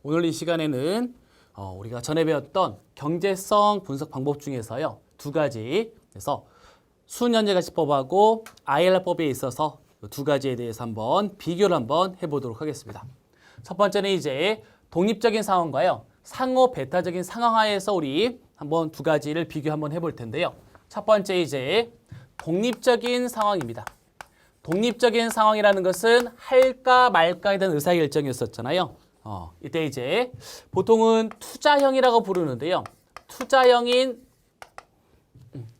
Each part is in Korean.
오늘 이 시간에는 우리가 전에 배웠던 경제성 분석 방법 중에서요. 두 가지. 그래서 순현재가치법하고 ILR법에 있어서 두 가지에 대해서 한번 비교를 한번 해보도록 하겠습니다. 첫 번째는 이제 독립적인 상황과요. 상호 배타적인 상황 하에서 우리 한번 두 가지를 비교 한번 해볼 텐데요. 첫 번째 이제 독립적인 상황입니다. 독립적인 상황이라는 것은 할까 말까에 대한 의사결정이었었잖아요. 이때 이제 보통은 투자형이라고 부르는데요. 투자형인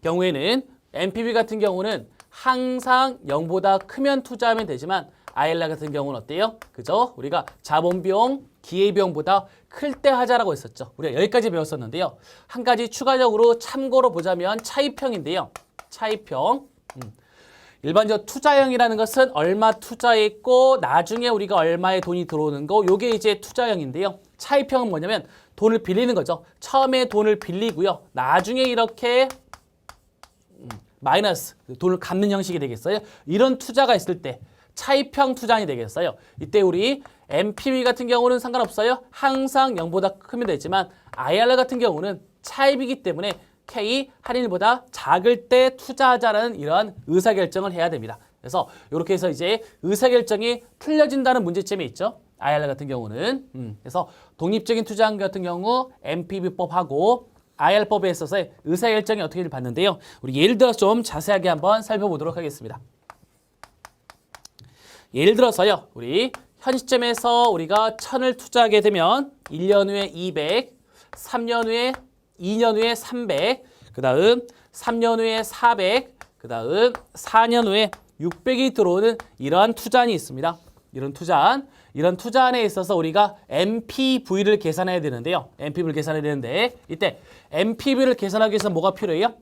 경우에는 NPV 같은 경우는 항상 0보다 크면 투자하면 되지만 ILR 같은 경우는 어때요? 그죠? 우리가 자본비용, 기회비용보다 클 때 하자라고 했었죠. 우리가 여기까지 배웠었는데요. 한 가지 추가적으로 참고로 보자면 차입형인데요. 차입형. 일반적으로 투자형이라는 것은 얼마 투자했고 나중에 우리가 얼마의 돈이 들어오는 거 요게 이제 투자형인데요. 차입형은 뭐냐면 돈을 빌리는 거죠. 처음에 돈을 빌리고요. 나중에 이렇게 마이너스 돈을 갚는 형식이 되겠어요. 이런 투자가 있을 때 차입형 투자안이 되겠어요. 이때 우리 NPV 같은 경우는 상관없어요. 항상 0보다 크면 되지만 IRR 같은 경우는 차입이기 때문에 K 할인율보다 작을 때 투자하자라는 이러한 의사결정을 해야 됩니다. 그래서 이렇게 해서 이제 의사결정이 틀려진다는 문제점이 있죠. IRR 같은 경우는. 그래서 독립적인 투자한 같은 경우 NPV법하고 IR법에 있어서의 의사결정이 어떻게 봤는데요. 우리 예를 들어서 좀 자세하게 한번 살펴보도록 하겠습니다. 예를 들어서요. 우리 현 시점에서 우리가 1000을 투자하게 되면 1년 후에 200, 3년 후에 2년 후에 300, 그 다음 3년 후에 400, 그 다음 4년 후에 600이 들어오는 이러한 투자안이 있습니다. 이런 투자안에 있어서 우리가 NPV를 계산해야 되는데요. NPV를 계산해야 되는데 이때 NPV를 계산하기 위해서 뭐가 필요해요?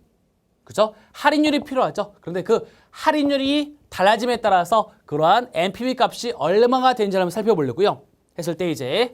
그죠? 할인율이 필요하죠. 그런데 그 할인율이 달라짐에 따라서 그러한 NPV 값이 얼마가 되는지 한번 살펴보려고요. 했을 때 이제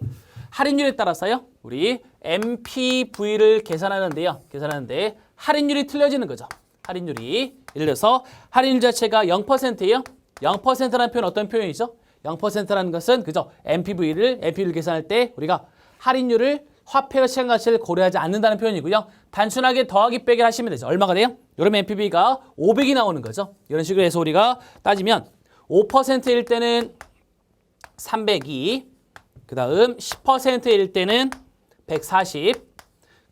할인율에 따라서요. 우리 NPV를 계산하는데 할인율이 틀려지는 거죠. 할인율이. 예를 들어서 할인율 자체가 0%예요. 0%라는 표현은 어떤 표현이죠? 0%라는 것은 그죠? NPV를 계산할 때 우리가 할인율을 화폐와 시간 가치를 고려하지 않는다는 표현이고요. 단순하게 더하기 빼기를 하시면 되죠. 얼마가 돼요? 여러분 NPV가 500이 나오는 거죠. 이런 식으로 해서 우리가 따지면 5%일 때는 302, 그 다음 10%일 때는 140,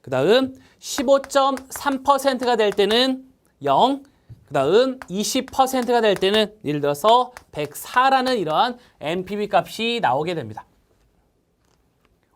그 다음 15.3%가 될 때는 0, 그 다음 20%가 될 때는 예를 들어서 104라는 이러한 NPV 값이 나오게 됩니다.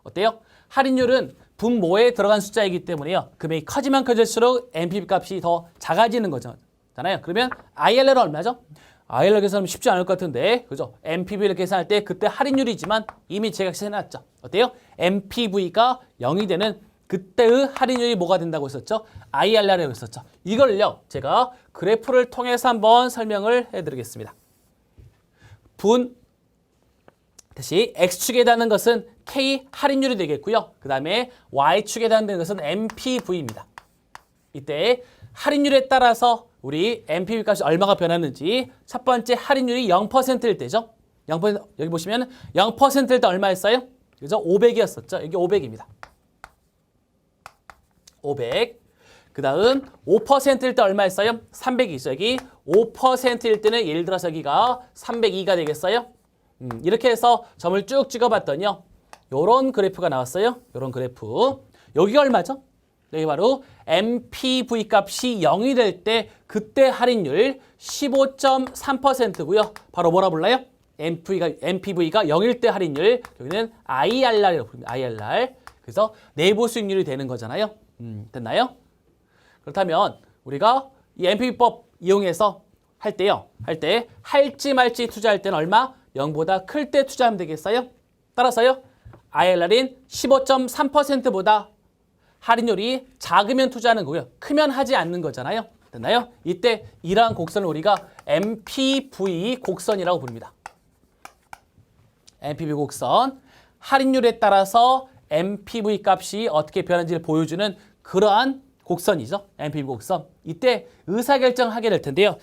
어때요? 할인율은 분모에 들어간 숫자이기 때문에요. 금액이 커지면 커질수록 NPV 값이 더 작아지는 거잖아요. 그러면 IRR은 얼마죠? IRR 계산하면 쉽지 않을 것 같은데, 그죠? NPV를 계산할 때 그때 할인율이지만 이미 제가 계산해놨죠. 어때요? NPV가 0이 되는 그때의 할인율이 뭐가 된다고 했었죠? IRR이라고 했었죠. 이걸요, 제가 그래프를 통해서 한번 설명을 해드리겠습니다. 다시 X축에 해당하는 것은 K 할인율이 되겠고요. 그 다음에 Y축에 해당하는 것은 NPV입니다. 이때 할인율에 따라서 우리 NPV 값이 얼마가 변하는지 첫 번째 할인율이 0%일 때죠. 0%, 여기 보시면 0%일 때 얼마였어요? 그죠? 500이었었죠. 여기 500입니다. 500. 그 다음 5%일 때 얼마였어요? 300이죠. 여기 5%일 때는 예를 들어서 여기가 302가 되겠어요? 이렇게 해서 점을 쭉 찍어봤더니요. 요런 그래프가 나왔어요. 요런 그래프. 여기가 얼마죠? 여기 바로 NPV 값이 0이 될 때 그때 할인율 15.3%고요. 바로 뭐라 불러요? NPV가 0일 때 할인율. 여기는 IRR이라고 부릅니다. IRR. 그래서 내부 수익률이 되는 거잖아요. 됐나요? 그렇다면 우리가 이 NPV법 이용해서 할 때 할지 말지 투자할 때는 얼마? 0보다 클 때 투자하면 되겠어요? 따라서요. IRR인 15.3%보다 할인율이 작으면 투자하는 거고요. 크면 하지 않는 거잖아요. 됐나요? 이때 이러한 곡선을 우리가 NPV 곡선이라고 부릅니다. NPV 곡선. 할인율에 따라서 NPV 값이 어떻게 변하는지를 보여주는 그러한 곡선이죠. NPV 곡선. 이때 의사결정을 하게 될 텐데요.